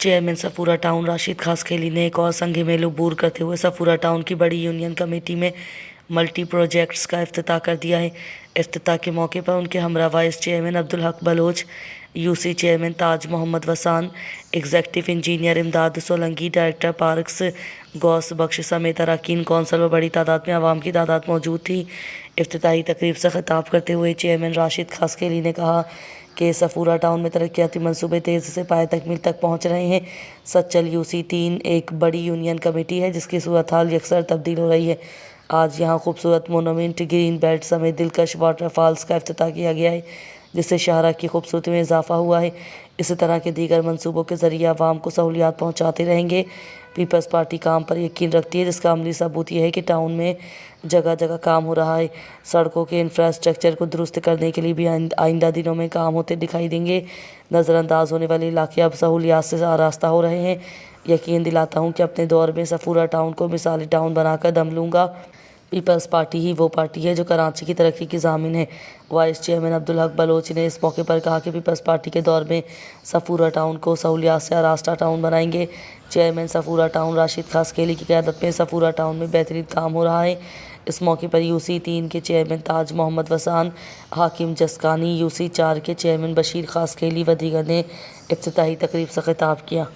Chairman Safura town Rashid खासखेली ने एक और संग मेल अबूर करते हुए सफूरा टाउन की बड़ी यूनियन कमेटी में मल्टी प्रोजेक्ट्स का इफ्तिताह कर दिया है। इफ्तिताह के मौके पर उनके हमरा vice chairman Abdul Haq Bloch, UC chairman ताज मोहम्मद वसान, एग्जीक्यूटिव इंजीनियर इमदाद सोलंकी, डायरेक्टर पार्क्स गौस बख्श समेत अरकान कौंसल व बड़ी तादाद में आवाम की तादाद मौजूद थी। इफ्तिताही तकरीब से खिताब करते हुए चेयरमैन राशिद खासखेली ने कहा कि सफूरा टाउन में तरक्याती मंसूबे तेज़ी से पाए तकमील तक पहुँच रहे हैं। सच्चल यूसी 3 एक बड़ी यूनियन कमेटी है जिसकी सूरत हाल यकसर तब्दील हो रही है। आज यहाँ खूबसूरत मोनूमेंट, ग्रीन बेल्ट समेत दिलकश वाटरफॉल्स का इफ्तिताह किया गया है जिससे शहरा की खूबसूरती में इजाफा हुआ है। इसी तरह के दीगर मंसूबों के ज़रिए आवाम को सहूलियात पहुँचाते रहेंगे। पीपल्स पार्टी काम पर यकीन रखती है जिसका अमली सबूत यह है कि टाउन में जगह जगह काम हो रहा है। सड़कों के इंफ्रास्ट्रक्चर को दुरुस्त करने के लिए भी आइंदा दिनों में काम होते दिखाई देंगे। नज़रअंदाज होने वाले इलाके अब सहूलियात से आरास्ता हो रहे हैं। यकीन दिलाता हूँ कि अपने दौर में सफूरा टाउन को मिसाली टाउन बनाकर दम लूँगा। पीपल्स पार्टी ही वो पार्टी है जो कराची की तरक्की की ज़ामिन है। Vice chairman Abdul Haq Bloch ने इस मौके पर कहा कि पीपल्स पार्टी के दौर में सफूरा टाउन को सहूलियात से आरास्ता टाउन बनाएंगे। चेयरमैन सफूरा टाउन राशिद खासखेली की क़यादत में सफूरा टाउन में बेहतरीन काम हो रहा है। इस मौके पर यूसी 3 के चेयरमैन ताज मोहम्मद वसान, हाकिम जसकानी, यूसी 4 के चेयरमैन बशीर खासखेली व दीगर ने इफ्तिताही तकरीब से खिताब किया।